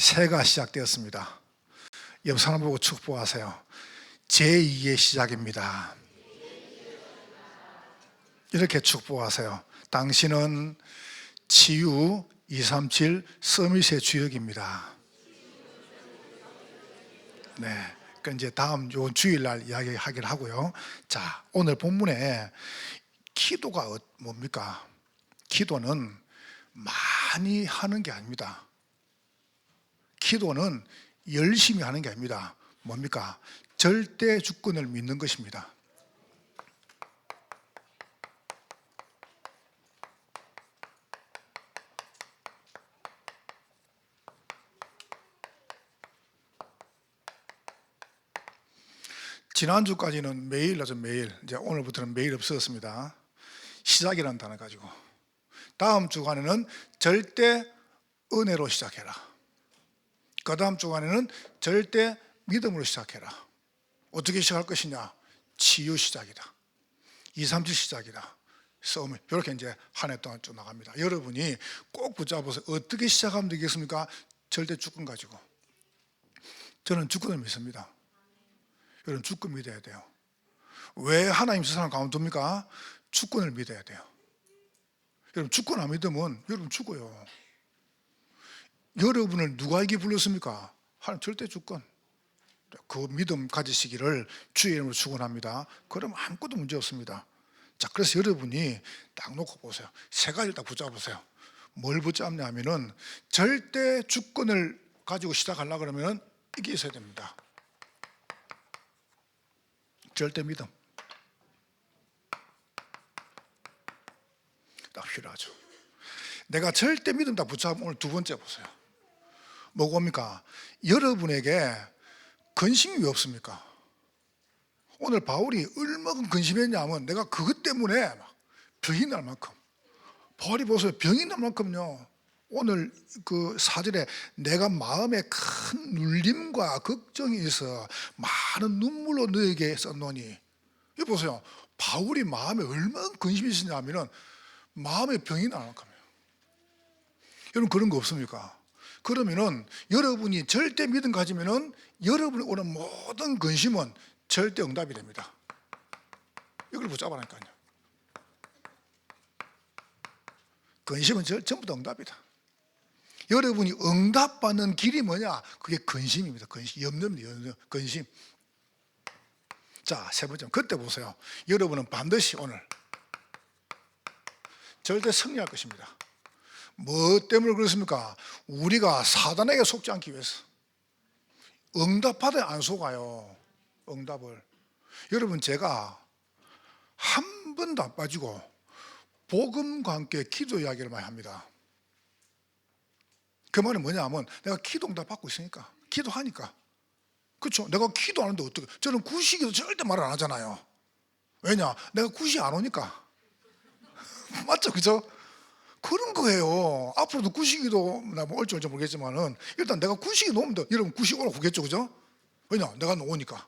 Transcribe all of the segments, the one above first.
새해가 시작되었습니다. 옆 사람 보고 축복하세요. 제2의 시작입니다. 이렇게 축복하세요. 당신은 치유 237 서밋의 주역입니다. 네, 그 이제 다음 요 주일날 이야기하기를 하고요. 자, 오늘 본문에 기도가 뭡니까? 기도는 많이 하는 게 아닙니다. 기도는 열심히 하는 게 아닙니다. 뭡니까? 절대 주권을 믿는 것입니다. 지난주까지는 매일 하죠. 매일. 이제 오늘부터는 매일 없어졌습니다. 시작이라는 단어 가지고. 다음 주간에는 절대 은혜로 시작해라. 그 다음 주간에는 절대 믿음으로 시작해라. 어떻게 시작할 것이냐? 치유 시작이다. 237 시작이다. 싸움. 이렇게 이제 한 해 동안 쭉 나갑니다. 여러분이 꼭 붙잡아서 어떻게 시작하면 되겠습니까? 절대 주권 가지고. 저는 주권을 믿습니다. 여러분 주권 믿어야 돼요. 왜 하나님 세상을 가만둡니까? 주권을 믿어야 돼요. 여러분 주권 안 믿으면 여러분 죽어요. 여러분을 누가에게 불렀습니까? 하나님 절대 주권. 그 믿음 가지시기를 주의 이름으로 축원합니다. 그럼 아무것도 문제 없습니다. 자, 그래서 여러분이 딱 놓고 보세요. 세 가지를 딱 붙잡으세요. 뭘 붙잡냐면은 절대 주권을 가지고 시작하려고 그러면 이게 있어야 됩니다. 절대 믿음. 딱 필요하죠. 내가 절대 믿음 딱 붙잡으면 오늘 두 번째 보세요. 뭐겁니까? 여러분에게 근심이 왜 없습니까? 오늘 바울이 얼마나 근심했냐면 내가 그것 때문에 막 병이 날 만큼, 바울이 보세요. 병이 날 만큼요. 오늘 그 4절에 내가 마음에 큰 눌림과 걱정이 있어 많은 눈물로 너에게 썼노니. 여기 보세요. 바울이 마음에 얼마나 근심이 있었냐면 마음에 병이 날 만큼이에요. 여러분 그런 거 없습니까? 그러면은 여러분이 절대 믿음 가지면은 여러분이 오는 모든 근심은 절대 응답이 됩니다. 이걸 붙잡아라니까요. 근심은 전부 다 응답이다. 여러분이 응답받는 길이 뭐냐? 그게 근심입니다. 근심, 염려입니다. 근심. 자, 세 번째, 그때 보세요. 여러분은 반드시 오늘 절대 승리할 것입니다. 뭐 때문에 그렇습니까? 우리가 사단에게 속지 않기 위해서. 응답받아야 안 속아요. 응답을. 여러분 제가 한 번도 안 빠지고 복음과 함께 기도 이야기를 많이 합니다. 그 말은 뭐냐면 내가 기도 응답 받고 있으니까, 기도하니까. 그렇죠? 내가 기도 안 하는데 어떻게? 저는 구시기도 절대 말을 안 하잖아요. 왜냐? 내가 구시 안 오니까. 맞죠? 그죠? 그런 거예요. 앞으로도 구시기도 뭐 올지 모르겠지만은 일단 내가 구시기 놓으면 돼. 여러분 구시 오라고 그겠죠, 그죠? 왜냐? 내가 놓으니까.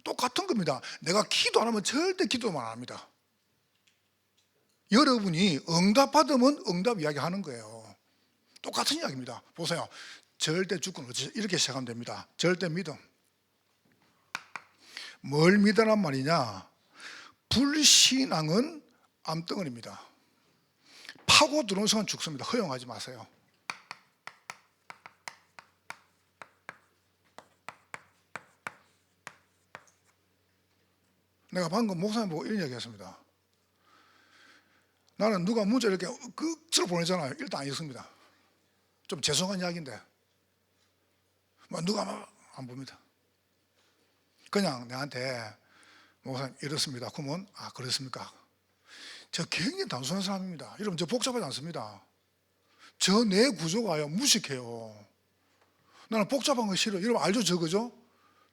똑같은 겁니다. 내가 기도 안 하면 절대 기도만 안 합니다. 여러분이 응답 받으면 응답 이야기 하는 거예요. 똑같은 이야기입니다. 보세요. 절대 주권 이렇게 시작하면 됩니다. 절대 믿음. 뭘 믿으란 말이냐? 불신앙은 암덩어리입니다. 파고 들어온 순간 죽습니다. 허용하지 마세요. 내가 방금 목사님 보고 이런 이야기 했습니다. 나는 누가 문자 이렇게 끝으로 보내잖아요. 일단 안 읽습니다. 좀 죄송한 이야기인데 누가 막 안 봅니다. 그냥 내한테 목사님 이렇습니다. 그러면 아 그렇습니까? 저 굉장히 단순한 사람입니다. 여러분 저 복잡하지 않습니다. 저 내 구조가요 무식해요. 나는 복잡한 거 싫어요. 여러분 알죠? 저 그죠?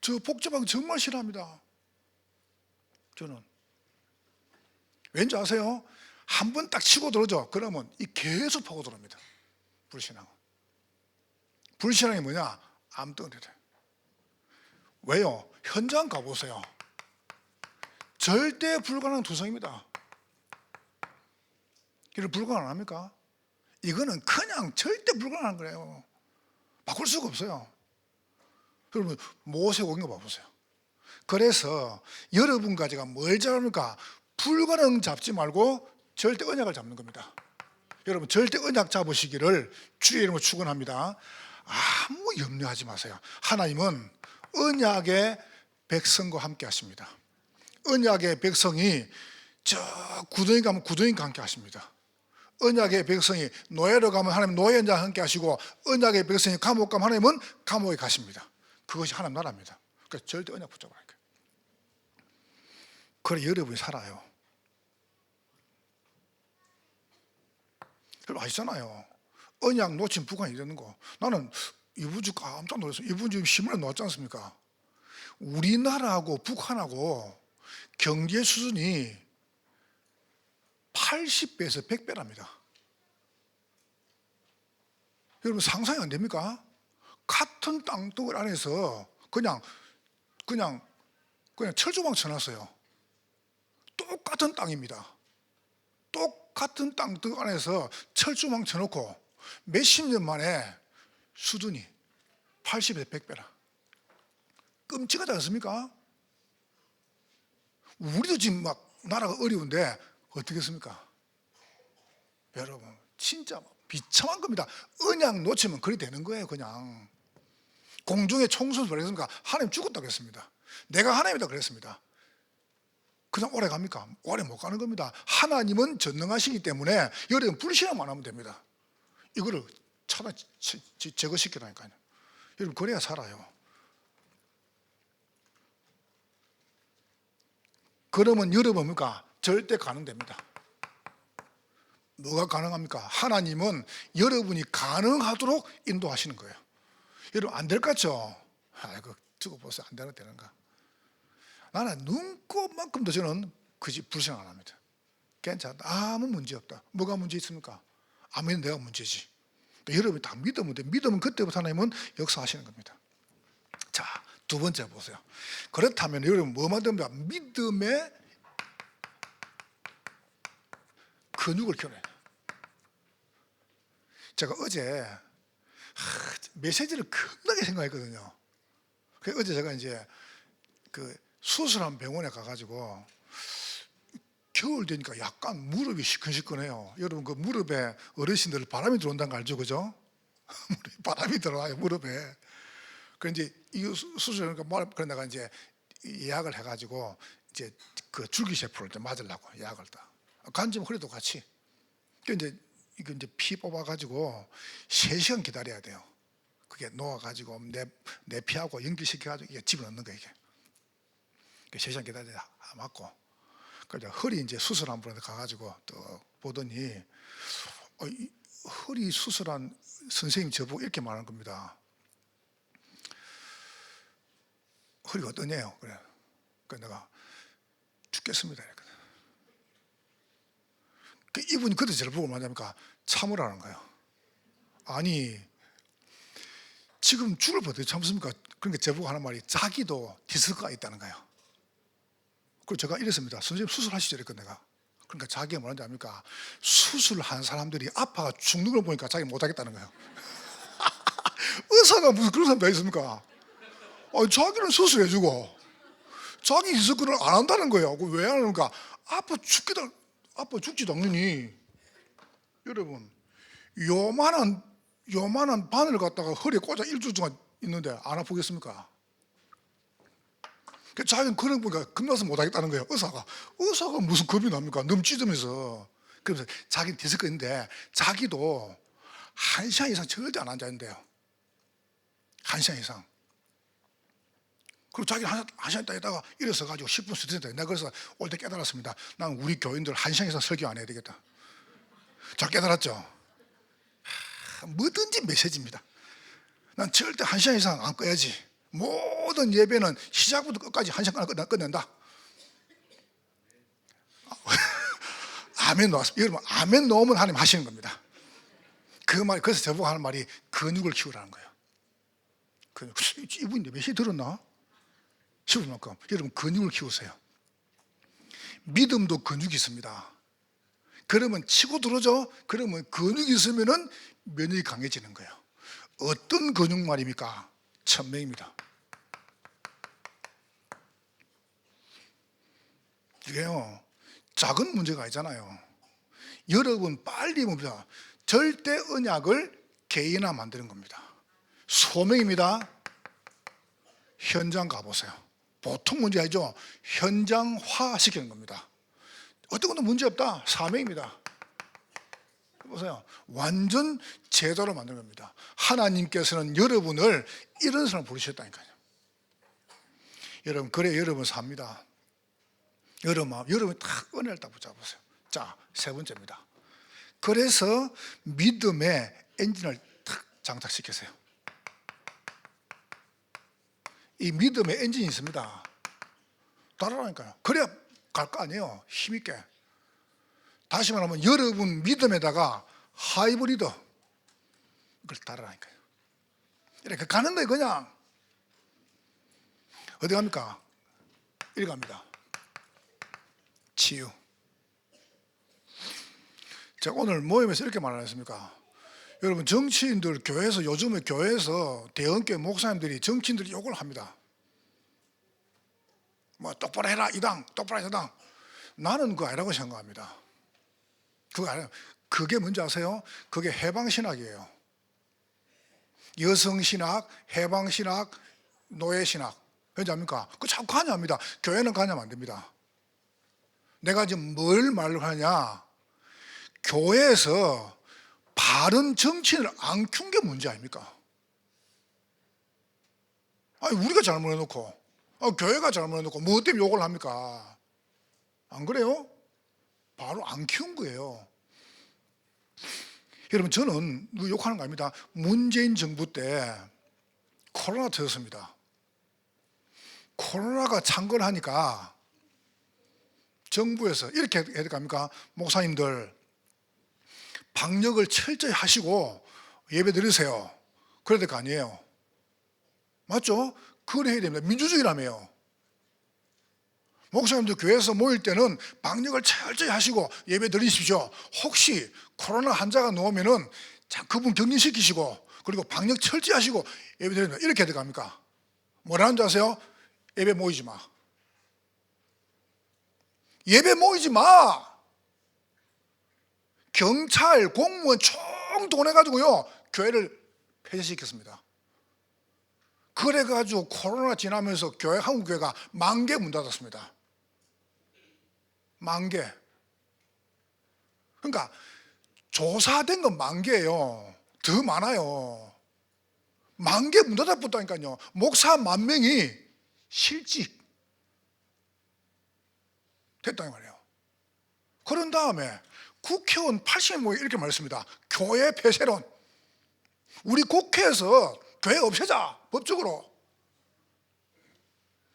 저 복잡한 거 정말 싫어합니다. 저는 왠지 아세요? 한 번 딱 치고 들어오죠. 그러면 이 계속 파고 들어옵니다. 불신앙은. 불신앙이 뭐냐? 암덩어리래. 왜요? 현장 가보세요. 절대 불가능한 투성입니다. 이걸 불가능 안 합니까? 이거는 그냥 절대 불가능한 거예요. 바꿀 수가 없어요. 여러분 모세오경을 봐보세요. 그래서 여러분과 제가 뭘 잡습니까? 불가능 잡지 말고 절대 언약을 잡는 겁니다. 여러분 절대 언약 잡으시기를 주의 이름으로 축원합니다. 아무 염려하지 마세요. 하나님은 언약의 백성과 함께 하십니다. 언약의 백성이 저 구덩이 가면 구덩이와 함께 하십니다. 언약의 백성이 노예로 가면 하나님 노예와 함께 하시고, 언약의 백성이 감옥 가면 하나님은 감옥에 가십니다. 그것이 하나님 나라입니다. 그러니까 절대 언약 붙잡아야 돼요. 그래 여러분이 살아요. 여러분 아시잖아요. 언약 놓친 북한이 이러는 거. 나는 이번 주 깜짝 놀랐어요. 이번 주 신문에 나왔지 않습니까? 우리나라하고 북한하고 경제 수준이 80배에서 100배랍니다. 여러분 상상이 안 됩니까? 같은 땅덩어리 안에서 그냥 철조망 쳐놨어요. 똑같은 땅입니다. 똑같은 땅덩어리 안에서 철조망 쳐놓고 몇십 년 만에 수준이 80에서 100배라. 끔찍하지 않습니까? 우리도 지금 막 나라가 어려운데 어떻게 했습니까? 여러분 진짜 비참한 겁니다. 언약 놓치면 그리 되는 거예요. 그냥 공중에 총선을 벌였습니까? 하나님 죽었다고 했습니다. 내가 하나님이다 그랬습니다. 그냥 오래 갑니까? 오래 못 가는 겁니다. 하나님은 전능하시기 때문에 여러분 불신앙만 하면 됩니다. 이거를 제거시키라니까요. 여러분 그래야 살아요. 그러면 여러분 뭡니까? 절대 가능됩니다. 뭐가 가능합니까? 하나님은 여러분이 가능하도록 인도하시는 거예요. 여러분 안 될 것 같죠? 아이고 두고 보세요. 안 되는가? 나는 눈꼽만큼도 저는 그지 불신앙 안 합니다. 괜찮다. 아무 문제 없다. 뭐가 문제 있습니까? 아멘 내가 문제지. 여러분이 다 믿으면 돼. 믿으면 그때부터 하나님은 역사하시는 겁니다. 자, 두 번째 보세요. 그렇다면 여러분 뭐만 됩니까? 믿음의 근육을 키워내요. 제가 어제 메시지를 겁나게 생각했거든요. 그래서 어제 제가 이제 그 수술한 병원에 가가지고 겨울 되니까 약간 무릎이 시큰시큰해요. 여러분 그 무릎에 어르신들 바람이 들어온다는 거 알죠, 그죠? 바람이 들어와요 무릎에. 그 이제 이 수술하니까 그래 내가 이제 예약을 해가지고 이제 그 줄기세포를 좀 맞으려고 예약을 다. 간지면 허리도 같이. 그 이거 이제 피 뽑아가지고 3시간 기다려야 돼요. 그게 놓아가지고 내 피하고 연결시켜가지고 이게 집어넣는 거예요 이게. 3시간 기다려야 맞고. 그래서 허리 이제 수술한 분한테 가가지고 또 보더니 허리 수술한 선생님 저보고 이렇게 말하는 겁니다. 허리가 어떠냐요? 그래. 그래서 내가 죽겠습니다. 이랬거든. 그 이분이 그때 저를 보고 말합니까? 참으라는 거예요. 아니 지금 죽을 뻔해 참습니까? 그러니까 저보고 하는 말이 자기도 디스크가 있다는 거예요. 그리고 제가 이랬습니다. 선생님 수술하시죠 이랬거든 내가. 그러니까 자기가 뭐라는지 압니까? 수술한 사람들이 아파가 죽는 걸 보니까 자기 못하겠다는 거예요. 의사가 무슨 그런 사람 다 있습니까? 자기는 수술해주고 자기 디스크를 안 한다는 거예요. 왜 안 하는가? 아파 죽지도 않느니. 여러분 요만한 바늘 갖다가 허리에 꽂아 일주일 동안 있는데 안 아프겠습니까? 자기는 그런 거 보니까 겁나서 못하겠다는 거예요. 의사가 무슨 겁이 납니까? 너무 찢으면서. 그래서 자기는 디스크 있는데 자기도 1시간 이상 절대 안 앉아있는데요. 1시간 이상. 그리고 자기는 1시간 있다가 일어서가지고 10분 스트레스. 내가 그래서 올 때 깨달았습니다. 난 우리 교인들 1시간 이상 설교 안 해야 되겠다. 잘 깨달았죠? 뭐든지 메시지입니다. 난 절대 1시간 이상 안 꺼야지. 모든 예배는 시작부터 끝까지 1시간 안에 끝낸다. 아멘 넣었습니다. 여러분 아멘 넣으면 하나님 하시는 겁니다. 그 말, 그래서 저보고 하는 말이 근육을 키우라는 거예요. 이분이 메시지 들었나? 싶을 만큼 여러분 근육을 키우세요. 믿음도 근육이 있습니다. 그러면 치고 들어오죠. 그러면 근육이 있으면은 면역이 강해지는 거예요. 어떤 근육 말입니까? 천명입니다. 이게요, 작은 문제가 아니잖아요. 여러분 빨리 봅니다. 절대 언약을 개인화 만드는 겁니다. 소명입니다. 현장 가보세요. 보통 문제 아니죠. 현장화 시키는 겁니다. 어떤 것도 문제 없다. 사명입니다. 보세요. 완전 제자로 만드는 겁니다. 하나님께서는 여러분을 이런 사람 부르셨다니까요. 여러분, 그래 여러분 삽니다. 여러분 딱 은혜를 딱 붙잡으세요. 자, 세 번째입니다. 그래서 믿음의 엔진을 탁 장착시키세요. 이 믿음의 엔진이 있습니다. 따라라니까요. 그래야 갈 거 아니에요. 힘있게. 다시 말하면 여러분 믿음에다가 하이브리드, 그걸 따라라니까요. 이렇게 가는 거예요. 그냥 어디 갑니까? 이리 갑니다. 치유. 제가 오늘 모임에서 이렇게 말하셨습니까? 여러분, 정치인들 교회에서, 요즘에 교회에서 대형교회 목사님들이 정치인들이 욕을 합니다. 뭐 똑바로 해라 이당, 똑바로 해라 이당. 나는 그거 아니라고 생각합니다. 그거 아니에요. 그게 뭔지 아세요? 그게 해방신학이에요. 여성신학, 해방신학, 노예신학. 왠지 압니까? 그거 자꾸 관여합니다. 교회는 관여하면 안 됩니다. 내가 지금 뭘 말을 하냐? 교회에서 바른 정치인을 안 키운 게 문제 아닙니까? 아니, 우리가 잘못해놓고, 교회가 잘못해놓고, 뭐 때문에 욕을 합니까? 안 그래요? 바로 안 키운 거예요. 여러분, 저는 누구 욕하는 거 아닙니다. 문재인 정부 때 코로나 터졌습니다. 코로나가 창궐하니까 정부에서 이렇게 해야 될 거 아닙니까? 목사님들 방역을 철저히 하시고 예배 드리세요. 그래야 될 거 아니에요. 맞죠? 그걸 해야 됩니다. 민주주의라며요. 목사님들 교회에서 모일 때는 방역을 철저히 하시고 예배 드리십시오. 혹시 코로나 환자가 누우면은 그분 격리시키시고, 그리고 방역 철저히 하시고 예배 드립니다. 이렇게 해야 될 거 아닙니까? 뭐라는 줄 아세요? 예배 모이지 마. 예배 모이지 마. 경찰, 공무원 총 동원해가지고요, 교회를 폐쇄시켰습니다. 그래가지고 코로나 지나면서 한국 교회가 10,000개 문 닫았습니다. 10,000개. 그러니까 조사된 건 10,000개예요. 더 많아요. 10,000개 문 닫아붙다니까요. 목사 10,000명이 실직 됐다는 말이에요. 그런 다음에 국회의원 80명 이렇게 말했습니다. 교회 폐쇄론. 우리 국회에서 교회 없애자, 법적으로.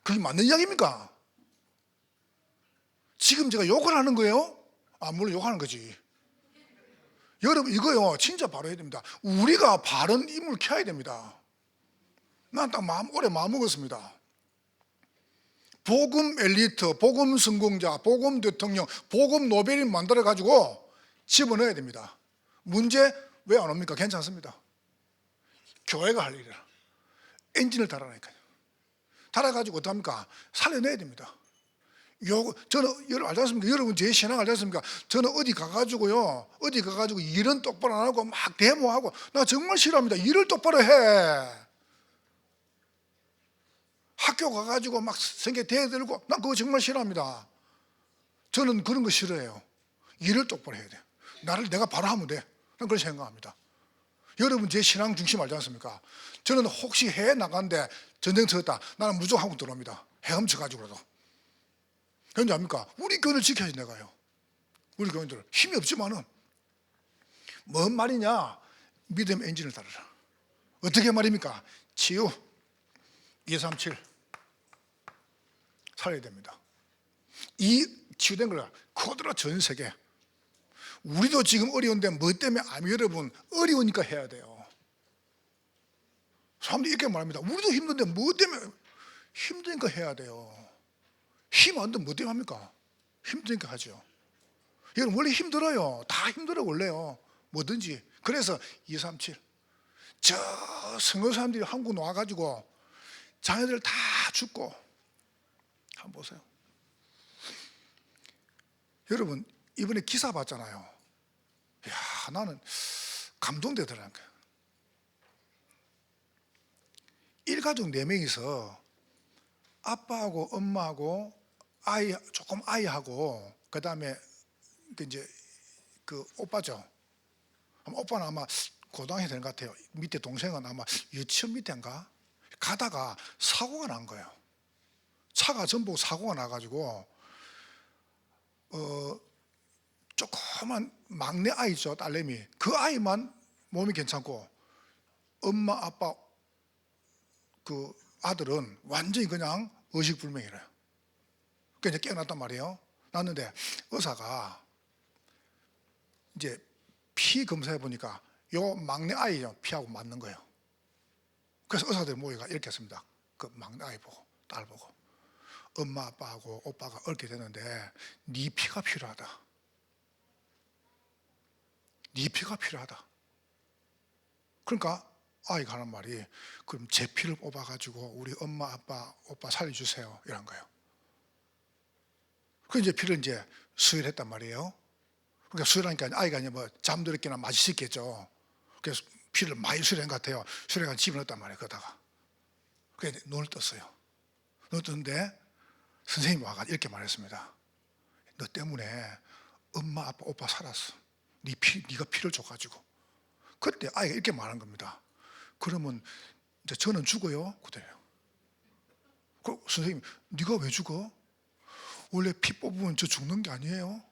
그게 맞는 이야기입니까? 지금 제가 욕을 하는 거예요? 물론 욕하는 거지. 여러분, 이거요 진짜 바로 해야 됩니다. 우리가 바른 인물 키워야 됩니다. 난 딱 오래 마음 먹었습니다. 복음 엘리트, 복음 성공자, 복음 대통령, 복음 노벨인 만들어가지고 집어넣어야 됩니다. 문제 왜 안 옵니까? 괜찮습니다. 교회가 할 일이라. 엔진을 달아라니까요. 달아가지고 어떡합니까? 살려내야 됩니다. 저는 여러분 알지 않습니까? 여러분 제 신앙 알지 않습니까? 저는 어디 가가지고요, 일은 똑바로 안 하고 막 데모하고, 나 정말 싫어합니다. 일을 똑바로 해. 학교 가가지고 막 성경 대들고, 나 그거 정말 싫어합니다. 저는 그런 거 싫어해요. 일을 똑바로 해야 돼. 내가 바로 하면 돼. 난 그렇게 생각합니다. 여러분 제 신앙 중심 알지 않습니까? 저는 혹시 해외 나가는데 전쟁 터졌다, 나는 무조건 한국 들어옵니다. 헤엄쳐가지고라도. 그런지 압니까? 우리 교회를 지켜야지 내가요. 우리 교인들 힘이 없지만은, 뭔 말이냐? 믿음 엔진을 달아라. 어떻게 말입니까? 치유 237 살아야 됩니다. 이 치유된 걸 그대로 전 세계. 우리도 지금 어려운데 뭐 때문에? 여러분 어려우니까 해야 돼요. 사람들이 이렇게 말합니다. 우리도 힘든데 뭐 때문에? 힘드니까 해야 돼요. 힘 안 되면 뭐 때문에 합니까? 힘드니까 하죠. 여러분 원래 힘들어요. 다 힘들어 원래요. 뭐든지. 그래서 237 저 선거 사람들이 한국 나와가지고 자녀들 다 죽고. 한번 보세요. 여러분 이번에 기사 봤잖아요. 야, 나는 감동되더라는 거예요. 일가족 4명이서 아빠하고 엄마하고 조금 아이하고 그다음에 이제 그 오빠죠. 오빠는 아마 고등학교 되는 것 같아요. 밑에 동생은 아마 유치원 밑에인가 가다가 사고가 난 거예요. 차가 전부 사고가 나가지고 조그만 막내 아이죠, 딸내미. 그 아이만 몸이 괜찮고 엄마 아빠 그 아들은 완전히 그냥 의식불명이래요. 그래서 이제 깨어났단 말이에요. 났는데 의사가 이제 피 검사해 보니까 요 막내 아이죠, 피하고 맞는 거예요. 그래서 의사들 모여가 이렇게 했습니다. 그 막내 아이 보고 딸 보고 엄마 아빠하고 오빠가 얽게 되는데 네 피가 필요하다. 네 피가 필요하다. 그러니까 아이가 하는 말이 그럼 제 피를 뽑아가지고 우리 엄마 아빠 오빠 살려주세요 이런 거예요. 그 이제 피를 이제 수혈했단 말이에요. 그러니까 수혈하니까 아이가 이제 뭐 잠들었기나 맛있겠죠. 그래서 피를 많이 수혈한 것 같아요. 수혈해서 집어넣었단 말이에요. 그러다가 그래서 눈을 떴어요. 눈을 떴는데 선생님이 와가 이렇게 말했습니다. 너 때문에 엄마 아빠 오빠 살았어. 네가 피를 줘가지고. 그때 아이가 이렇게 말한 겁니다. 그러면 이제 저는 죽어요? 그래요. 그 선생님, 네가 왜 죽어? 원래 피 뽑으면 저 죽는 게 아니에요.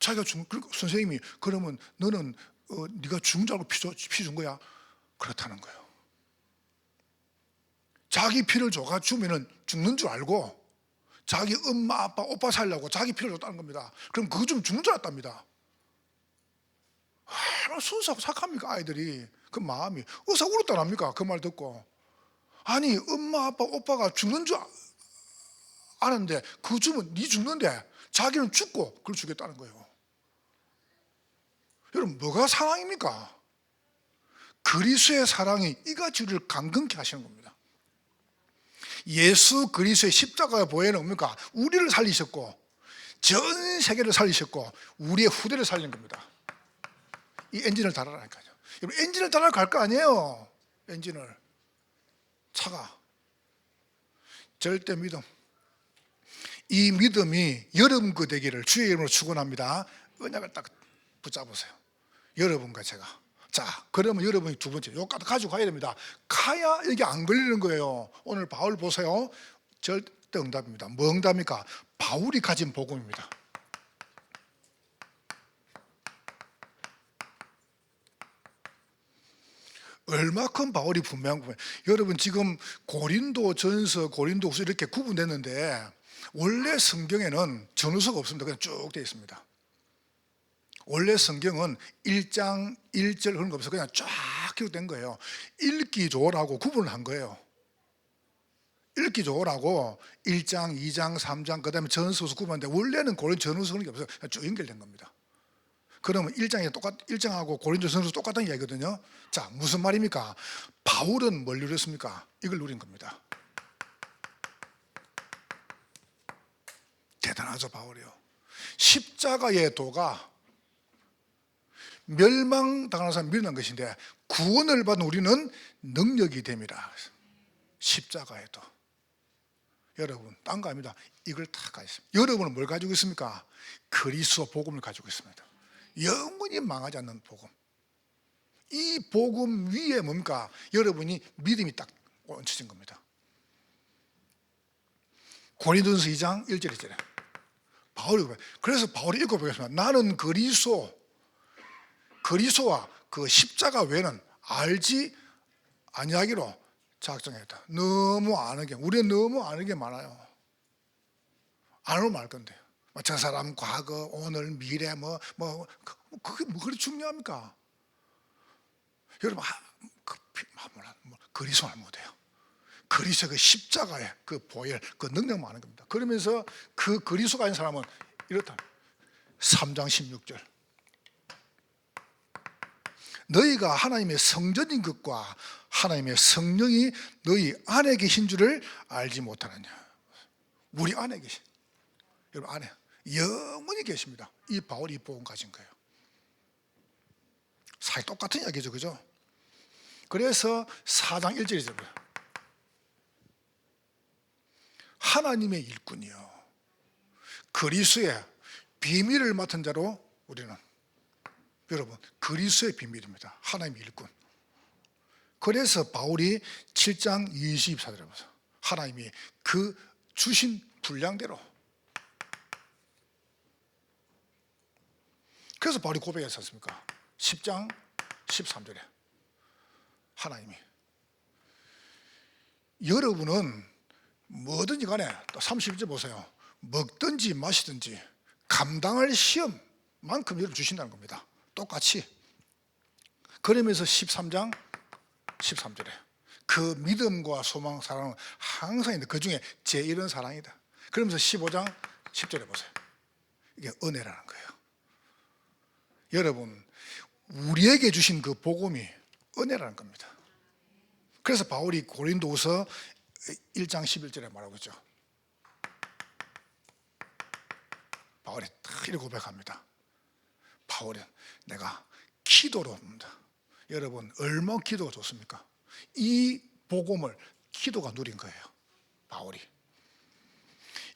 자기가 선생님이 그러면 너는 네가 죽은 줄 알고 피 준 거야? 그렇다는 거예요. 자기 피를 줘가 주면은 죽는 줄 알고 자기 엄마 아빠 오빠 살려고 자기 피를 줬다는 겁니다. 그럼 그거 좀 죽는 줄 알았답니다. 얼마나 순수하고 착합니까 아이들이. 그 마음이 어서 울었다랍니까 그 말 듣고. 아니 엄마 아빠 오빠가 죽는 줄 아는데 그거 주면 네 죽는데 자기는 죽고 그걸 주겠다는 거예요. 여러분 뭐가 사랑입니까? 그리스도의 사랑이 이같이 우리를 강건케 하시는 겁니다. 예수 그리스도의 십자가의 보혜는 뭡니까? 우리를 살리셨고 전 세계를 살리셨고 우리의 후대를 살린 겁니다. 이 엔진을 달아라니까요. 여러분 엔진을 달아 갈 거 아니에요. 엔진을 차가 절대 믿음. 이 믿음이 여러분 그 되기를 주의 이름으로 축원합니다. 언약을 딱 붙잡으세요. 여러분과 제가. 자, 그러면 여러분이 두 번째 요까지 가지고 가야 됩니다. 가야 이게 안 걸리는 거예요. 오늘 바울 보세요. 절대 응답입니다. 뭐 응답입니까? 바울이 가진 복음입니다. 얼마큼 바울이 분명한 거예요. 여러분 지금 고린도전서, 고린도후서 이렇게 구분됐는데 원래 성경에는 전후서가 없습니다. 그냥 쭉 되어 있습니다. 원래 성경은 1장 1절 그런 거 없어요. 그냥 쫙 기록된 거예요. 읽기 좋으라고 구분을 한 거예요. 읽기 좋으라고 1장, 2장, 3장 그 다음에 전후서 구분하는데 원래는 고린도 전후서 그런 게 없어요. 그냥 쭉 연결된 겁니다. 그러면 1장하고 고린도 전후서 똑같은 이야기거든요. 자, 무슨 말입니까? 바울은 뭘 누렸습니까? 이걸 누린 겁니다. 대단하죠, 바울이요. 십자가의 도가 멸망당하는 사람 밀어난 것인데 구원을 받은 우리는 능력이 됩니다. 십자가의 도. 여러분, 딴 거 아닙니다. 이걸 다 가지고 있습니다. 여러분은 뭘 가지고 있습니까? 그리스도 복음을 가지고 있습니다. 영원히 망하지 않는 복음. 이 복음 위에 뭡니까? 여러분이 믿음이 딱 얹혀진 겁니다. 고린도전서 2장 1절 있잖아요. 그래서 바울이 읽어보겠습니다. 나는 그리스도와 그 십자가 외에는 알지 아니하기로 작정했다. 너무 아는 게, 우리는 너무 아는 게 많아요. 안 알면 말 건데. 저 사람 과거, 오늘, 미래 그게 뭐 그리 중요합니까? 여러분 그리스도를 못해요. 그리스도 그 십자가의 그 보혈, 그 능력 많은 겁니다. 그러면서 그 그리스도가 아닌 사람은 이렇다. 3장 16절 너희가 하나님의 성전인 것과 하나님의 성령이 너희 안에 계신 줄을 알지 못하느냐. 우리 안에 계신, 여러분 안에 영원히 계십니다. 이 바울이 이 복음 가진 거예요. 사실 똑같은 이야기죠, 그죠? 그래서 4장 1절이죠. 하나님의 일꾼이요, 그리스도의 비밀을 맡은 자로 우리는, 여러분 그리스도의 비밀입니다. 하나님의 일꾼. 그래서 바울이 7장 24절에 보세요. 하나님이 그 주신 분량대로. 그래서 바울이 고백했지 않습니까? 10장 13절에 하나님이, 여러분은 뭐든지 간에, 또 31절 보세요. 먹든지 마시든지 감당할 시험만큼 여러분 주신다는 겁니다. 똑같이. 그러면서 13장 13절에 그 믿음과 소망, 사랑은 항상 있는데 그 중에 제일은 사랑이다. 그러면서 15장 10절에 보세요. 이게 은혜라는 거예요. 여러분 우리에게 주신 그 복음이 은혜라는 겁니다. 그래서 바울이 고린도후서 1장 11절에 말하고 있죠. 바울이 딱 이렇게 고백합니다. 바울은 내가 기도로 옵니다. 여러분 얼마나 기도가 좋습니까? 이 복음을 기도가 누린 거예요. 바울이.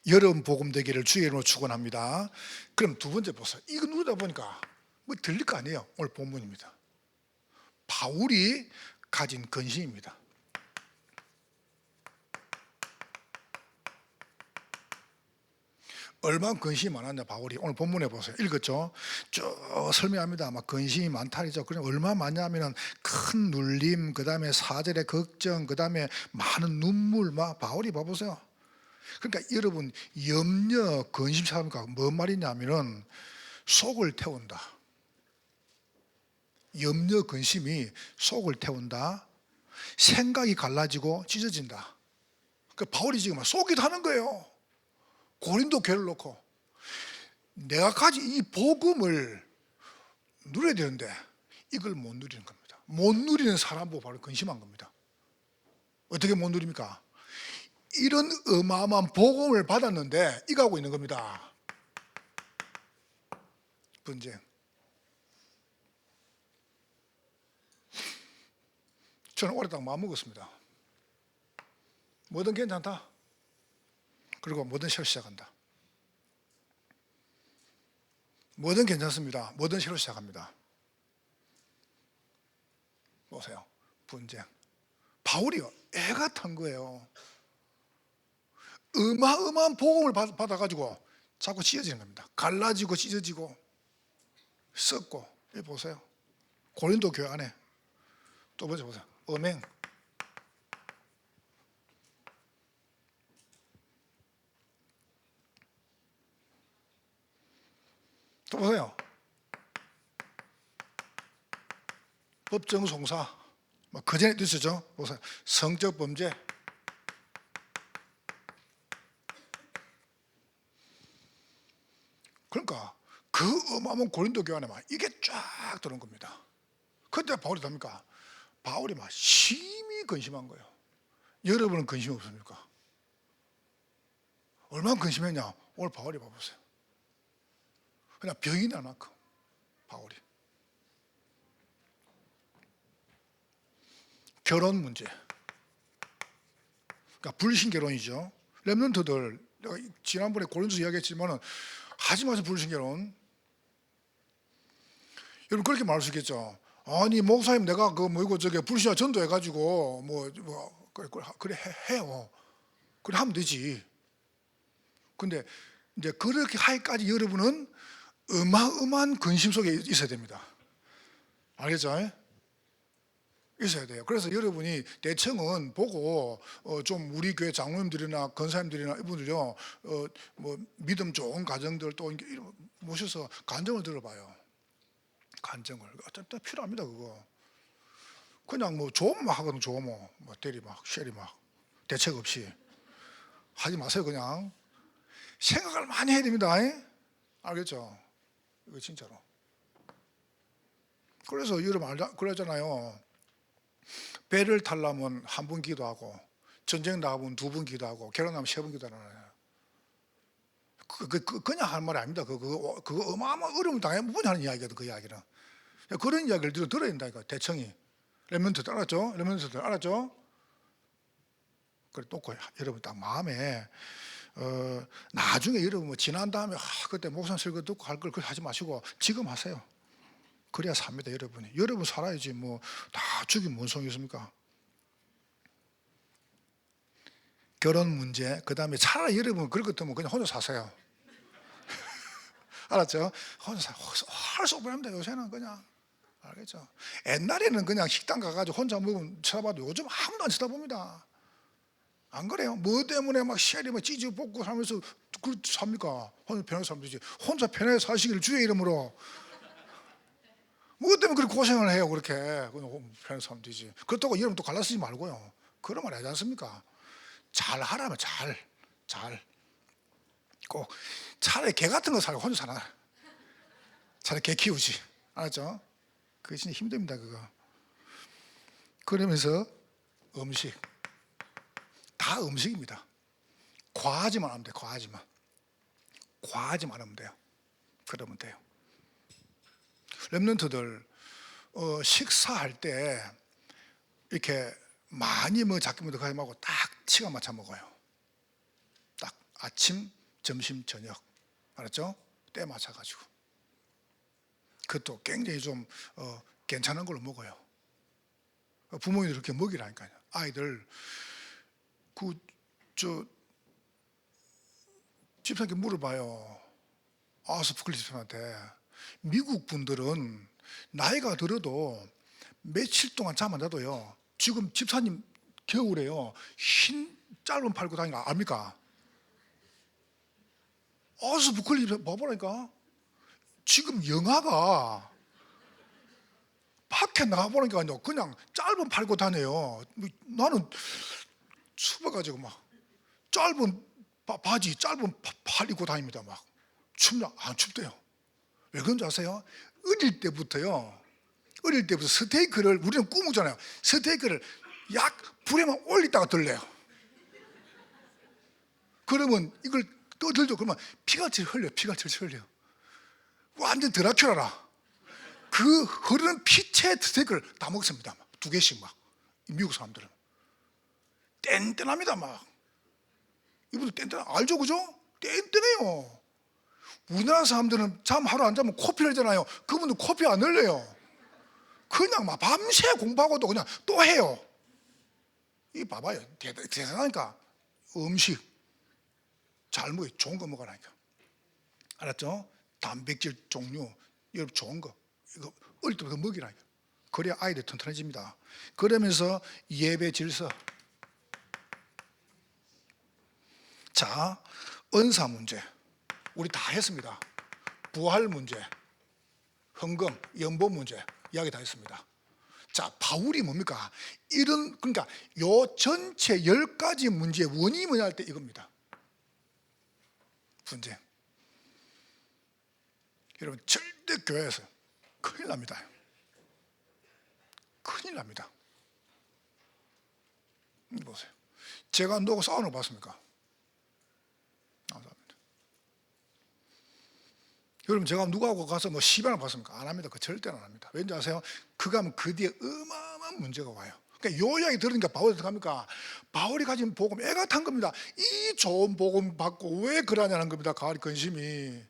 여러분 복음 되기를 주의 이름으로 축원합니다. 그럼 두 번째 보세요. 이거 누르다 보니까 뭐 들릴 거 아니에요. 오늘 본문입니다. 바울이 가진 근심입니다. 얼마나 근심이 많았냐. 바울이 오늘 본문에 보세요. 읽었죠? 쭉 설명합니다. 막 근심이 많다리죠. 그럼 얼마나 많냐면은 큰 눌림, 그 다음에 4절의 걱정, 그 다음에 많은 눈물. 막 바울이 봐보세요. 그러니까 여러분 염려, 근심 사람과 뭔 말이냐면은 속을 태운다. 염려, 근심이 속을 태운다. 생각이 갈라지고 찢어진다. 그 바울이 지금 속이 타는 거예요. 고린도 교회를 놓고 내가 가진 이 복음을 누려야 되는데 이걸 못 누리는 겁니다. 못 누리는 사람 보고 바로 근심한 겁니다. 어떻게 못 누립니까? 이런 어마어마한 복음을 받았는데 이거하고 있는 겁니다. 분쟁. 저는 오랫동안 마음먹었습니다. 뭐든 괜찮다. 그리고 뭐든 새로 시작한다. 뭐든 괜찮습니다. 뭐든 새로 시작합니다. 보세요. 분쟁. 바울이요, 애가 탄 거예요. 어마어마한 복음을 받아가지고 자꾸 찢어지는 겁니다. 갈라지고 찢어지고 썩고. 여기 보세요. 고린도 교회 안에 또 보세요. 음행. 또 보세요. 법정 송사. 그 전에 있었죠. 보세요. 성적 범죄. 그러니까 그 어마어마한 고린도 교회 안에 막 이게 쫙 들어온 겁니다. 그때 바울이 답니까? 바울이 막 심히 근심한 거예요. 여러분은 근심 없습니까? 얼마나 근심했냐? 오늘 바울이 봐보세요. 그냥 병이 날 만큼 바울이. 결혼 문제. 그러니까 불신 결혼이죠. 렘넌트들, 내가 지난번에 고린도서 이야기했지만은 하지 마세요, 불신 결혼. 여러분 그렇게 말할 수 있겠죠. 아니 목사님 내가 그 뭐고 저게 불신자 전도해가지고 그래 해요. 그래 하면 되지. 근데 이제 그렇게 하기까지 여러분은 어마어마한 근심 속에 있어야 됩니다. 알겠죠? 있어야 돼요. 그래서 여러분이 대청은 보고 좀 우리 교회 장로님들이나 권사님들이나 이분들요 뭐 믿음 좋은 가정들 또 모셔서 간증을 들어봐요. 간증을 어쨌든 필요합니다. 그거 그냥 뭐 조음 막 하거든. 조음 뭐 대리 막 쉐리 막 대책 없이 하지 마세요. 그냥 생각을 많이 해야 됩니다. 알겠죠? 이거 진짜로. 그래서 여러분 그러잖아요. 배를 타려면 한 번 기도하고, 전쟁 나가면 두 번 기도하고, 결혼하면 세 번 기도하잖아요. 그냥 하는 말이 아닙니다. 그거 어마어마한 어려움을 당해보니 하는 이야기거든, 그 이야기는. 그런 이야기를 들어야 된다니까, 대청이. 렘넌트들 알았죠? 렘넌트들 알았죠? 그래, 또 여러분 딱 마음에, 나중에 여러분 뭐 지난 다음에, 그때 목사님 설교 듣고 할 걸 하지 마시고, 지금 하세요. 그래야 삽니다, 여러분이. 여러분 살아야지, 뭐, 다 죽이면 뭔 소용이 있습니까? 결혼 문제, 그 다음에 차라리 여러분 그럴 것 같으면 그냥 혼자 사세요. 알았죠? 혼자 할수 없습니다, 요새는 그냥. 알겠죠? 옛날에는 그냥 식당 가가지고 혼자 먹으면 쳐다봐도 요즘 아무도 안 쳐다봅니다. 안 그래요? 뭐 때문에 막 쉐리 막 찌지 볶고 하면서 그 삽니까? 혼자 편하게 살면 되지. 혼자 편하게 사시기를 주의 이름으로. 뭐 때문에 그렇게 고생을 해요, 그렇게. 그냥 편하게 살면 되지. 그렇다고 여러분 또 갈라쓰지 말고요. 그런 말 하지 않습니까? 잘 하라면 잘. 꼭 차라리 개 같은 거 살고 혼자 살아. 차라리 개 키우지. 알았죠? 그게 진짜 힘듭니다, 그거. 그러면서 음식. 다 음식입니다. 과하지만 하면 돼요, 과하지만 하면 돼요. 그러면 돼요. 렘넌트들 식사할 때 이렇게 많이 뭐 작게 먹어도 가지 말고 딱 시간 맞춰 먹어요. 딱 아침, 점심, 저녁. 알았죠? 때 맞춰가지고. 그것도 굉장히 좀 괜찮은 걸로 먹어요. 부모님들 그렇게 먹이라니까요. 아이들 집사님께 물어봐요. 아스프클리 집사님한테. 미국 분들은 나이가 들어도 며칠 동안 잠 안 자도요. 지금 집사님 겨울에요. 흰 짧은 팔고 다니는 거 압니까? 아스프클리 집사님 봐보라니까. 지금 영하가 밖에 나가보니까 그냥 짧은 팔고 다녀요. 나는 추워가지고 막 짧은 바지, 짧은 팔 입고 다닙니다. 막 춥냐? 안 춥대요. 왜 그런지 아세요? 어릴 때부터 스테이크를 우리는 구우잖아요. 스테이크를 약 불에만 올리다가 들려요. 그러면 이걸 떠들죠. 그러면 피가 흘려. 완전 드라큘라라. 그 흐르는 피채 스테이크를 다 먹습니다. 두 개씩 막. 미국 사람들은 뗀뗀합니다. 막 이분들 뗀뗀 알죠, 그죠? 뗀뗀해요. 우리나라 사람들은 잠 하루 안 자면 코피 흘리잖아요. 그분들 코피 안 흘려요. 그냥 막 밤새 공부하고도 그냥 또 해요. 이 봐봐요. 대단하니까. 음식 잘 먹어요. 좋은 거 먹으라니까. 알았죠? 단백질 종류 여러분 좋은 거 이거 어릴 때부터 먹이라니까. 그래야 아이들 튼튼해집니다. 그러면서 예배 질서. 자, 은사 문제 우리 다 했습니다. 부활 문제, 헌금, 연보 문제 이야기 다 했습니다. 자, 바울이 뭡니까? 그러니까 요 전체 10가지 문제의 원인이 뭐냐 할 때 이겁니다. 분쟁. 여러분 절대 교회에서 큰일 납니다. 큰일 납니다. 보세요. 제가 누구 싸우는 거 봤습니까? 여러분 제가 누구하고 가서 뭐 시비를 봤습니까? 안 합니다. 그 절대로 안 합니다. 왠지 아세요? 그거 하면 그 뒤에 어마어마한 문제가 와요. 그러니까 요 이야기 들으니까 바울이 어떻게 합니까? 바울이 가진 복음 애가 탄 겁니다. 이 좋은 복음 받고 왜 그러냐는 겁니다. 가을이 근심이.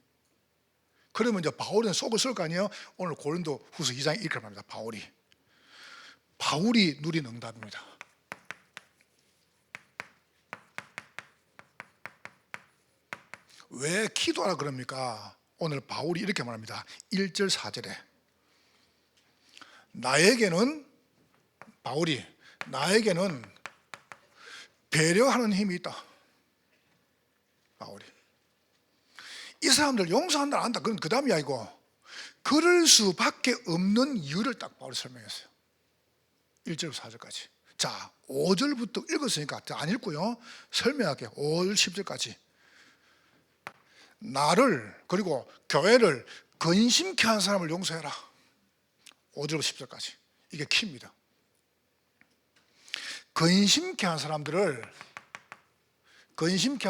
그러면 이제 바울은 속을 쓸 거 아니에요? 오늘 고린도 후서 2장에 이렇게 말합니다. 바울이 누린 응답입니다. 왜 기도하라 그럽니까? 오늘 바울이 이렇게 말합니다. 1절 4절에 나에게는 배려하는 힘이 있다. 바울이 이 사람들 용서한다 안다. 그건 그 다음이 아니고 그럴 수밖에 없는 이유를 딱 바울이 설명했어요. 1절부터 4절까지. 자, 5절부터 읽었으니까 안 읽고요. 설명할게요. 5절 10절까지. 나를 그리고 교회를 근심케 한 사람을 용서해라. 5절부터 10절까지. 이게 키입니다. 근심케 한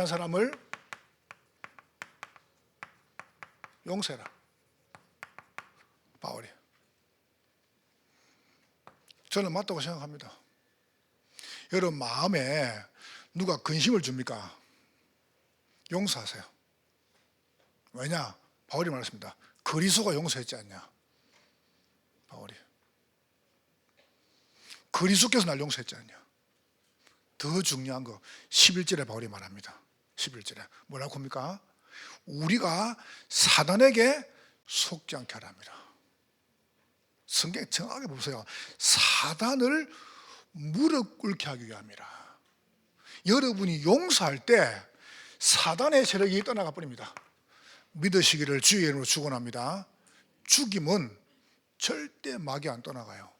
사람을 용서해라. 바울이. 저는 맞다고 생각합니다. 여러분 마음에 누가 근심을 줍니까? 용서하세요. 왜냐? 바울이 말했습니다. 그리스도가 용서했지 않냐? 바울이. 그리스도께서 날 용서했지 않냐? 더 중요한 거 11절에 바울이 말합니다. 11절에 뭐라고 합니까? 우리가 사단에게 속지 않게 하랍니다. 성경 정확하게 보세요. 사단을 무릎 꿇게 하기 위함이라. 여러분이 용서할 때 사단의 세력이 떠나가 버립니다. 믿으시기를 주의 이름으로 축원합니다. 죽임은 절대 막이 안 떠나가요.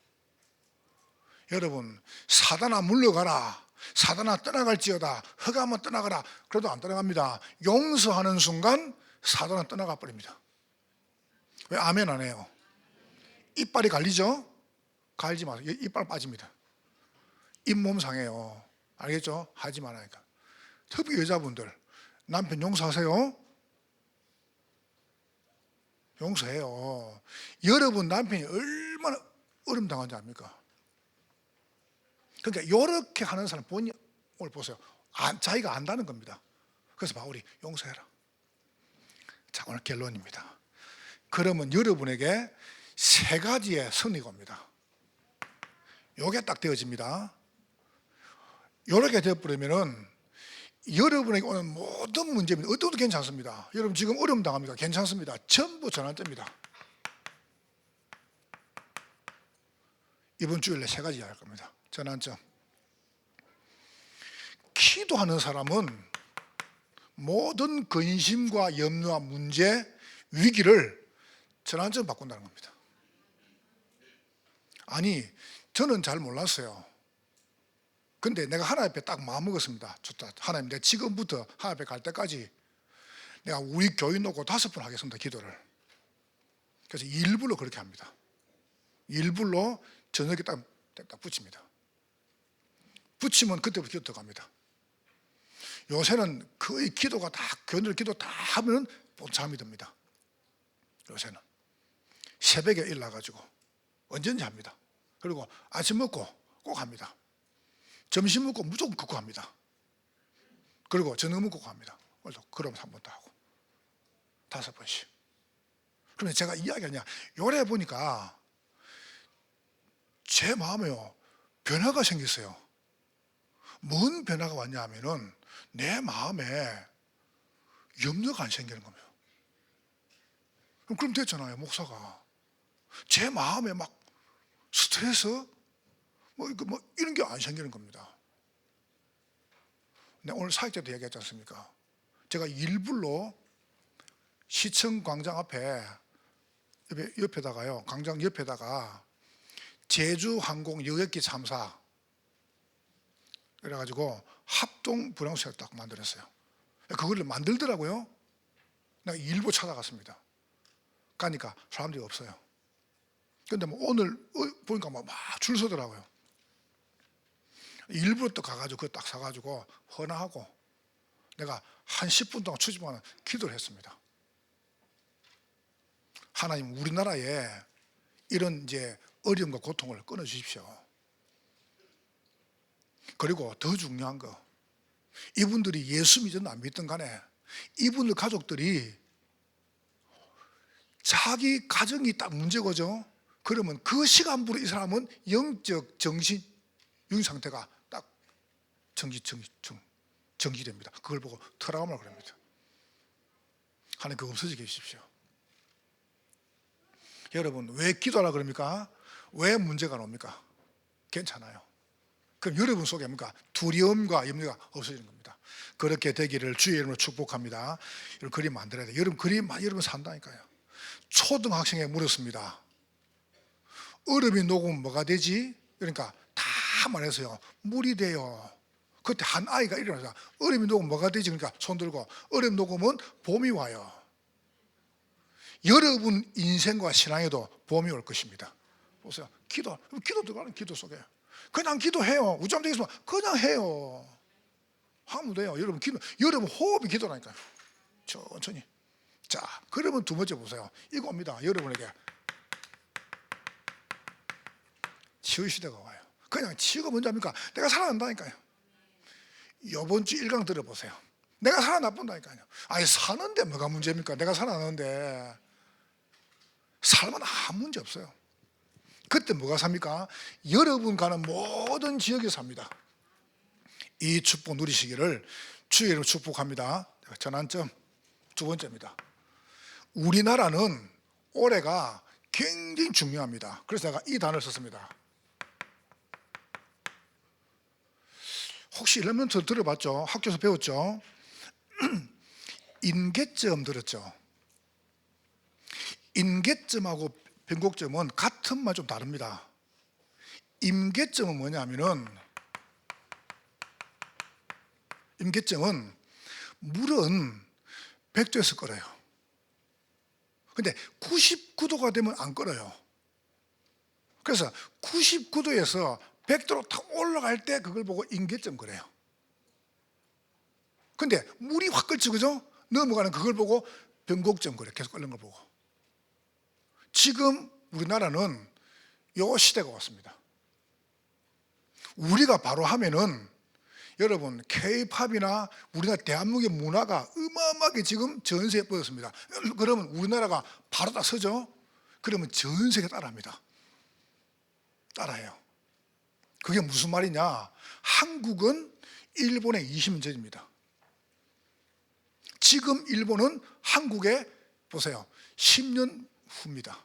여러분 사단아 물러가라, 사단아 떠나갈지어다, 흑암은 떠나가라. 그래도 안 떠나갑니다. 용서하는 순간 사단은 떠나가 버립니다. 왜 아멘 안 해요? 이빨이 갈리죠? 갈지 마세요. 이빨 빠집니다. 잇몸 상해요. 알겠죠? 하지 말라니까. 특히 여자분들 남편 용서하세요. 용서해요. 여러분 남편이 얼마나 어려움 당한지 압니까? 그러니까 이렇게 하는 사람 본인 오늘 보세요. 자기가 안다는 겁니다. 그래서 바울이 용서해라. 자, 오늘 결론입니다. 그러면 여러분에게 세 가지의 선의가 옵니다. 요게 딱 되어집니다. 요렇게 되어버리면은 여러분에게 오는 모든 문제입니다. 어떠도 괜찮습니다. 여러분 지금 어려움 당합니까? 괜찮습니다. 전부 전환점입니다. 이번 주일에 세 가지 할 겁니다. 전환점. 기도하는 사람은 모든 근심과 염려와 문제, 위기를 전환점 바꾼다는 겁니다. 아니 저는 잘 몰랐어요. 근데 내가 하나님 앞에 딱 마음 먹었습니다. 좋다. 하나님 내가 지금부터 하나님 앞에 갈 때까지 내가 우리 교인 놓고 5번 하겠습니다. 기도를. 그래서 일부러 그렇게 합니다. 일부러 저녁에 딱 붙입니다. 붙이면 그때부터 기도 들어갑니다. 요새는 거의 기도가 다 교인들 기도 다 하면은 잠이 듭니다. 요새는 새벽에 일어나가지고 언제든지 합니다. 그리고 아침 먹고 꼭 합니다. 점심 먹고 무조건 그거 합니다. 그리고 저녁 먹고 그거 합니다. 오늘도 그러면 3번 더 하고 5번씩. 그러면 제가 이야기하냐, 요래 보니까 제 마음에요 변화가 생겼어요. 뭔 변화가 왔냐 하면은 내 마음에 염려가 안 생기는 겁니다. 그럼 됐잖아요. 목사가 제 마음에 막 스트레스 뭐 이런 게 안 생기는 겁니다. 근데 오늘 사역자도 얘기했지 않습니까? 제가 일부러 시청 광장 앞에 옆에다가요, 광장 옆에다가 제주항공 여객기 참사 그래가지고 합동 분향소를 딱 만들었어요. 그걸 만들더라고요. 내가 일부 찾아갔습니다. 가니까 사람들이 없어요. 근데 뭐 오늘 보니까 막 줄 서더라고요. 일부러 또 가가지고 그거 딱 사가지고 헌화하고 내가 한 10분 동안 추집하는 기도를 했습니다. 하나님 우리나라에 이런 이제 어려움과 고통을 끊어주십시오. 그리고 더 중요한 거, 이분들이 예수 믿든 안 믿든 간에 이분들 가족들이 자기 가정이 딱 문제거죠. 그러면 그 시간부로 이 사람은 영적 정신 유인 상태가 딱 정지됩니다. 그걸 보고 트라우마를 그럽니다. 하나님 그거 없어지게 해주십시오. 여러분 왜 기도하라 그럽니까? 왜 문제가 나옵니까? 괜찮아요. 그럼 여러분 속에 뭡니까? 두려움과 염려가 없어지는 겁니다. 그렇게 되기를 주의 이름으로 축복합니다. 여러분 그림 만들어야 돼요. 여러분 그림 여러분 산다니까요. 초등학생에 물었습니다. 얼음이 녹으면 뭐가 되지? 그러니까 다 말해서요, 물이 돼요. 그때 한 아이가 일어나서 얼음이 녹으면 뭐가 되지? 그러니까 손 들고 얼음 녹으면 봄이 와요. 여러분 인생과 신앙에도 봄이 올 것입니다. 보세요. 기도 들어가는 기도 속에 그냥 기도해요. 우점 되겠으면 그냥 해요. 하면 돼요. 여러분 호흡이 기도라니까요. 천천히. 자, 그러면 두 번째 보세요. 이겁니다. 여러분에게 치유 시대가 와요. 그냥 치유가 뭔지 압니까? 내가 살아난다니까요. 이번 주 1강 들어보세요. 내가 살아나본다니까요. 아니 사는데 뭐가 문제입니까? 내가 살아나는데 살면 아무 문제 없어요. 그때 뭐가 삽니까? 여러분 가는 모든 지역에 삽니다. 이 축복 누리시기를 주의 이름으로 축복합니다. 전환점 두 번째입니다. 우리나라는 올해가 굉장히 중요합니다. 그래서 제가 이 단어를 썼습니다. 혹시 엘리멘트 들어봤죠? 학교에서 배웠죠? 인계점 들었죠? 인계점하고 변곡점은 같은 말 좀 다릅니다. 임계점은 뭐냐면은 임계점은 물은 100도에서 끓어요. 근데 99도가 되면 안 끓어요. 그래서 99도에서 100도로 탁 올라갈 때 그걸 보고 임계점 그래요. 근데 물이 확 끓지, 그죠? 넘어가는 그걸 보고 변곡점 그래. 계속 끓는 걸 보고. 지금 우리나라는 요 시대가 왔습니다. 우리가 바로 하면은 여러분 K-팝이나 우리나라 대한민국의 문화가 어마어마하게 지금 전 세계에 뻗었습니다. 그러면 우리나라가 바로 다 서죠? 그러면 전 세계 따라합니다. 따라해요. 그게 무슨 말이냐? 한국은 일본의 20년 전입니다. 지금 일본은 한국에 보세요. 10년 후입니다.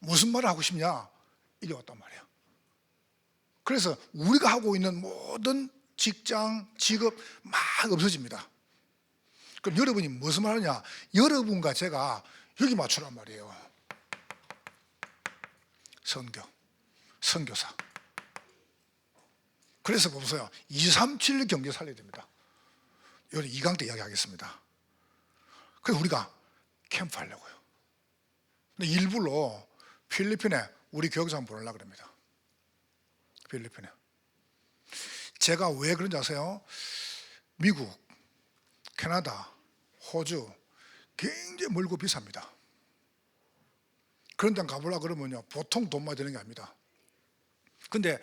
무슨 말을 하고 싶냐? 이게 왔단 말이에요. 그래서 우리가 하고 있는 모든 직장, 직업 막 없어집니다. 그럼 여러분이 무슨 말 하느냐? 여러분과 제가 여기 맞추란 말이에요. 선교사. 그래서 보세요. 237 경제 살려야 됩니다. 여기 2강 때 이야기하겠습니다. 그래서 우리가 캠프 하려고요. 근데 일부러 필리핀에 우리 교육자 한번 보내려고 합니다. 필리핀에. 제가 왜 그런지 아세요? 미국, 캐나다, 호주 굉장히 멀고 비쌉니다. 그런 데 가보려고 그러면요 보통 돈만 드는 게 아닙니다. 근데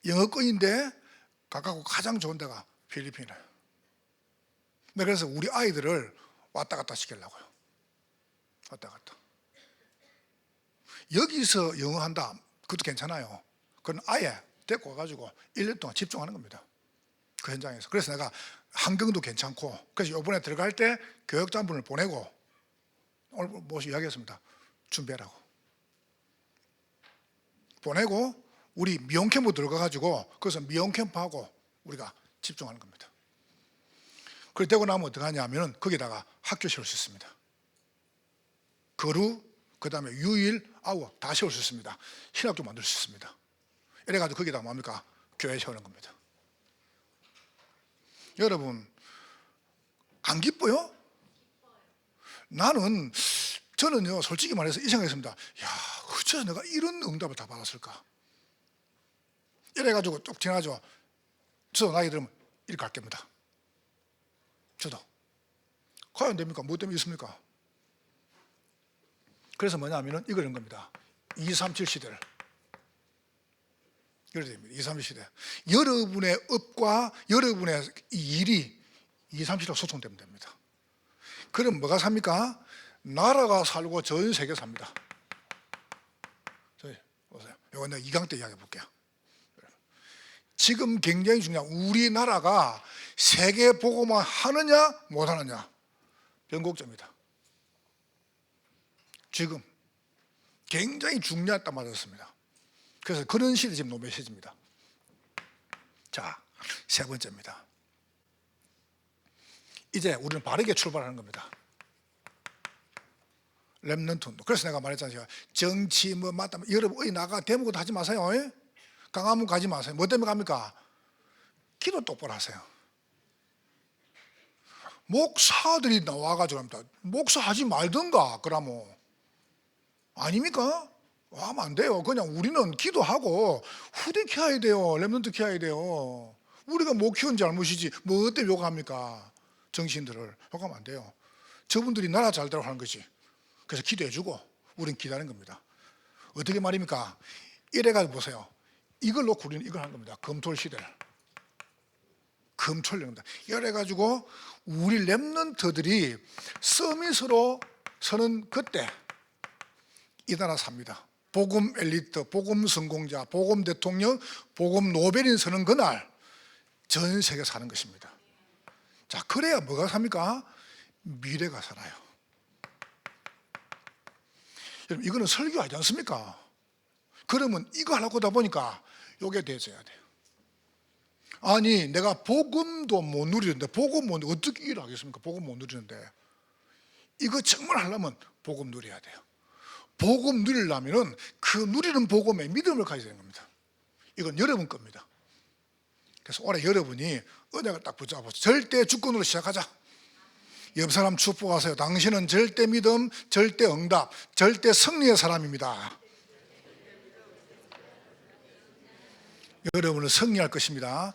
영어권인데 가깝고 가장 좋은 데가 필리핀이에요. 그래서 우리 아이들을 왔다 갔다 시키려고요. 왔다 갔다. 여기서 영어 한다, 그것도 괜찮아요. 그건 아예 데리고 와가지고 1년 동안 집중하는 겁니다. 그 현장에서. 그래서 내가 환경도 괜찮고, 그래서 이번에 들어갈 때 교육자 한 분을 보내고, 오늘 무엇이 이야기했습니다. 준비하라고. 보내고, 우리 미용 캠프 들어가가지고, 거기서 미용 캠프하고 우리가 집중하는 겁니다. 그렇게 되고 나면 어떻게 하냐면은 거기다가 학교 세울 수 있습니다. 거루, 그 다음에 유일, 아워 다 세울 수 있습니다. 신학도 만들 수 있습니다. 이래가지고 거기다가 뭡니까? 교회 세우는 겁니다. 여러분 안 기뻐요? 저는요 솔직히 말해서 이 생각했습니다. 야, 어째서 내가 이런 응답을 다 받았을까? 이래가지고 쭉 지나가죠. 저도 나이 들으면 이렇게 갈 겁니다. 저도 가야 안 됩니까? 뭐 때문에 있습니까? 그래서 뭐냐면은 이거는 겁니다. 237 시대를 열어야 됩니다. 237 시대. 여러분의 업과 여러분의 이 일이 237로 소통되면 됩니다. 그럼 뭐가 삽니까? 나라가 살고 전 세계 삽니다. 보세요. 이거 내가 2강 때 이야기해 볼게요. 지금 굉장히 중요한 우리나라가 세계 보고만 하느냐 못 하느냐 변곡점이다. 지금 굉장히 중요했다 맞았습니다. 그래서 그런 시대 지금 노매 시대입니다. 자, 세 번째입니다. 이제 우리는 바르게 출발하는 겁니다. 렘넌트 운동. 그래서 내가 말했잖아요. 정치 뭐 맞다. 여러분 어디 나가 대목도 하지 마세요. 강화문 가지 마세요. 뭐 때문에 갑니까? 기도 똑바로 하세요. 목사들이 나와가지고 합니다. 목사 하지 말던가 그러면 아닙니까? 하면 안 돼요. 그냥 우리는 기도하고 후대 키워야 돼요. 랩런트 키워야 돼요. 우리가 못 키운 잘못이지 뭐 어때 욕합니까? 정신들을 욕하면 안 돼요. 저분들이 나라 잘 되라고 하는 거지. 그래서 기도해주고 우린 기다리는 겁니다. 어떻게 말입니까? 이래가지고 보세요. 이걸 놓고 우리는 이걸 하는 겁니다. 검토할 시대를. 검토하려는 겁니다. 이래가지고 우리 랩런트들이 서밋으로 서는 그때 이 나라 삽니다. 복음 엘리트, 복음 성공자, 복음 대통령, 복음 노벨인 서는 그날 전 세계 사는 것입니다. 자, 그래야 뭐가 삽니까? 미래가 살아요. 여러분, 이거는 설교하지 않습니까? 그러면 이거 하려고 하다 보니까 요게 돼져야 돼요. 아니, 내가 복음도 못 누리는데, 복음 못 어떻게 일을 하겠습니까? 복음 못 누리는데. 이거 정말 하려면 복음 누려야 돼요. 복음 누리려면 그 누리는 복음에 믿음을 가져야 되는 겁니다. 이건 여러분 겁니다. 그래서 올해 여러분이 은혜를 딱 붙잡아서 절대 주권으로 시작하자. 옆 사람 축복하세요. 당신은 절대 믿음, 절대 응답, 절대 승리의 사람입니다. 여러분은 승리할 것입니다.